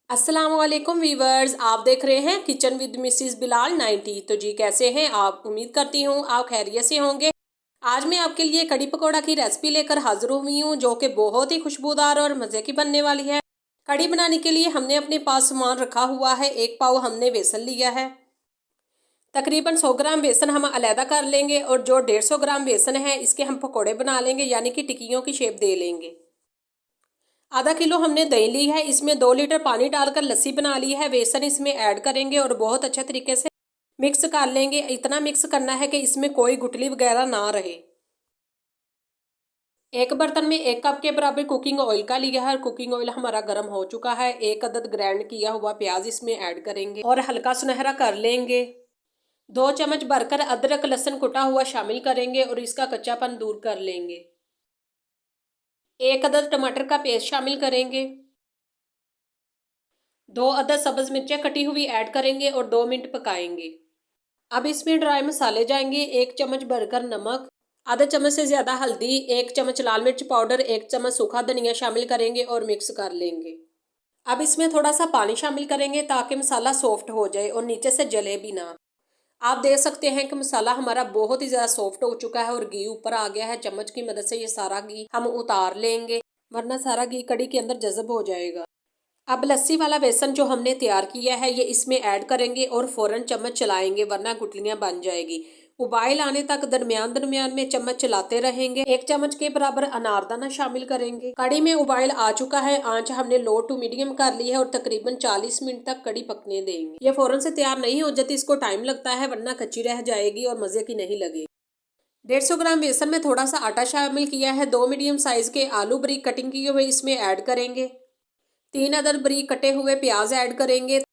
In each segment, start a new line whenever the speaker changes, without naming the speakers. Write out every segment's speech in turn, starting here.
अस्सलाम वालेकुम वीवर्स, आप देख रहे हैं किचन विद मिसिस बिलाल 90। तो जी कैसे हैं आप? उम्मीद करती हूँ आप खैरियत से होंगे। आज मैं आपके लिए कड़ी पकौड़ा की रेसिपी लेकर हाजिर हुई हूँ जो कि बहुत ही खुशबूदार और मज़े की बनने वाली है। कड़ी बनाने के लिए हमने अपने पास सामान रखा हुआ है। 1 पाव हमने बेसन लिया है। तकरीबन 100 ग्राम बेसन हम अलहदा कर लेंगे और जो 150 ग्राम बेसन है इसके हम पकौड़े बना लेंगे, यानी कि टिक्कियों की शेप दे लेंगे। आधा किलो हमने दही ली है, इसमें 2 लीटर पानी डालकर लस्सी बना ली है। बेसन इसमें ऐड करेंगे और बहुत अच्छे तरीके से मिक्स कर लेंगे। इतना मिक्स करना है कि इसमें कोई गुठली वगैरह ना रहे। एक बर्तन में 1 कप के बराबर कुकिंग ऑयल का लिया है। कुकिंग ऑयल हमारा गर्म हो चुका है। 1 अदद ग्राइंड किया हुआ प्याज इसमें ऐड करेंगे और हल्का सुनहरा कर लेंगे। 2 चम्मच भरकर अदरक लहसुन कुटा हुआ शामिल करेंगे और इसका कच्चापन दूर कर लेंगे। 1 अदद टमाटर का पेस्ट शामिल करेंगे। 2 अदद सब्ज मिर्चें कटी हुई ऐड करेंगे और 2 मिनट पकाएंगे। अब इसमें ड्राई मसाले जाएंगे। 1 चम्मच भरकर नमक, आधा चम्मच से ज़्यादा हल्दी, 1 चम्मच लाल मिर्च पाउडर, 1 चम्मच सूखा धनिया शामिल करेंगे और मिक्स कर लेंगे। अब इसमें थोड़ा सा पानी शामिल करेंगे ताकि मसाला सॉफ्ट हो जाए और नीचे से जले भी ना। आप देख सकते हैं कि मसाला हमारा बहुत ही ज़्यादा सॉफ्ट हो चुका है और घी ऊपर आ गया है। चम्मच की मदद से ये सारा घी हम उतार लेंगे, वरना सारा घी कड़ी के अंदर जज़ब हो जाएगा। अब लस्सी वाला बेसन जो हमने तैयार किया है ये इसमें ऐड करेंगे और फ़ौरन चम्मच चलाएंगे, वरना गुठलियाँ बन जाएगी। उबाल आने तक दरमियान दरमियान में चम्मच चलाते रहेंगे। 1 चम्मच के बराबर अनारदाना शामिल करेंगे। कड़ी में उबाल आ चुका है। आंच हमने लो टू मीडियम कर ली है और तकरीबन 40 मिनट तक कड़ी पकने देंगे। ये फ़ौरन से तैयार नहीं हो जाती, इसको टाइम लगता है, वरना कच्ची रह जाएगी और मज़े की नहीं लगेगी। 150 ग्राम बेसन में थोड़ा सा आटा शामिल किया है। 2 मीडियम साइज़ के आलू बारीक कटिंग किए हुए इसमें ऐड करेंगे। 3 अदद बारीक कटे हुए प्याज ऐड करेंगे।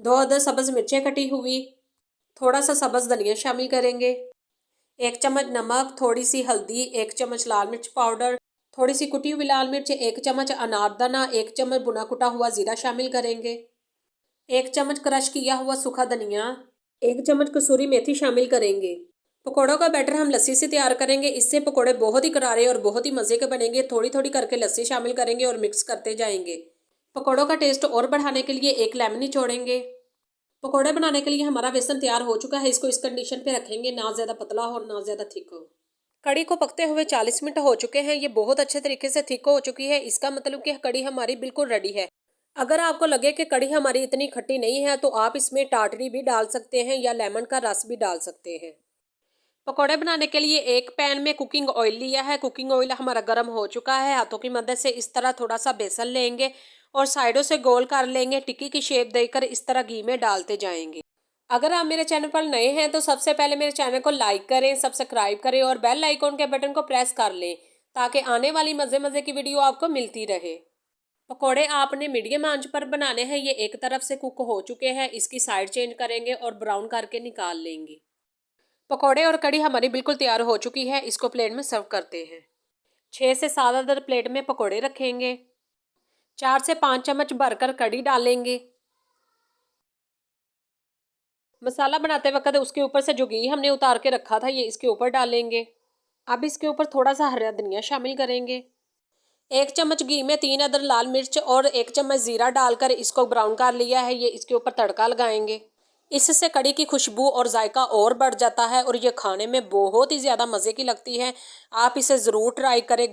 2 अदद सब्ज मिर्चें कटी हुई, थोड़ा सा सब्ज धनिया शामिल करेंगे। 1 चम्मच नमक, थोड़ी सी हल्दी, 1 चम्मच लाल मिर्च पाउडर, थोड़ी सी कुटी हुई लाल मिर्च, 1 चम्मच अनारदाना, 1 चम्मच भुना कुटा हुआ जीरा शामिल करेंगे। 1 चम्मच क्रश किया हुआ सूखा धनिया, 1 चम्मच कसूरी मेथी शामिल करेंगे। पकौड़ों का बैटर हम लस्सी से तैयार करेंगे। इससे पकौड़े बहुत ही करारे और बहुत ही मज़े के बनेंगे। थोड़ी थोड़ी करके लस्सी शामिल करेंगे और मिक्स करते जाएंगे। पकौड़ों का टेस्ट और बढ़ाने के लिए 1 लेमन निचोड़ेंगे। पकौड़े बनाने के लिए हमारा बेसन तैयार हो चुका है। इसको इस कंडीशन पे रखेंगे, ना ज़्यादा पतला हो और ना ज़्यादा थिक हो। कड़ी को पकते हुए 40 मिनट हो चुके हैं। ये बहुत अच्छे तरीके से थिक हो चुकी है। इसका मतलब कि कड़ी हमारी बिल्कुल रेडी है। अगर आपको लगे कि कड़ी हमारी इतनी खट्टी नहीं है तो आप इसमें टाटरी भी डाल सकते हैं या लेमन का रस भी डाल सकते हैं। पकौड़े बनाने के लिए एक पैन में कुकिंग ऑयल लिया है। कुकिंग ऑयल हमारा गर्म हो चुका है। हाथों की मदद से इस तरह थोड़ा सा बेसन लेंगे और साइडों से गोल कर लेंगे। टिक्की की शेप देकर इस तरह घी में डालते जाएंगे। अगर आप मेरे चैनल पर नए हैं तो सबसे पहले मेरे चैनल को लाइक करें, सब्सक्राइब करें और बेल आइकॉन के बटन को प्रेस कर लें ताकि आने वाली मज़े मज़े की वीडियो आपको मिलती रहे। पकौड़े आपने मीडियम आंच पर बनाने हैं। ये एक तरफ से कुक हो चुके हैं। इसकी साइड चेंज करेंगे और ब्राउन करके निकाल लेंगे। पकौड़े और कड़ी हमारी बिल्कुल तैयार हो चुकी है। इसको प्लेट में सर्व करते हैं। 6 से 7 अदद प्लेट में पकौड़े रखेंगे। 4 से 5 चम्मच भरकर कड़ी डालेंगे। मसाला बनाते वक्त उसके ऊपर से जो घी हमने उतार के रखा था ये इसके ऊपर डालेंगे। अब इसके ऊपर थोड़ा सा हरा धनिया शामिल करेंगे। 1 चम्मच घी में 3 अदद लाल मिर्च और 1 चम्मच जीरा डालकर इसको ब्राउन कर लिया है। ये इसके ऊपर तड़का लगाएंगे। इससे कड़ी की खुशबू और जायका और बढ़ जाता है और ये खाने में बहुत ही ज़्यादा मज़े की लगती है। आप इसे ज़रूर ट्राई करें।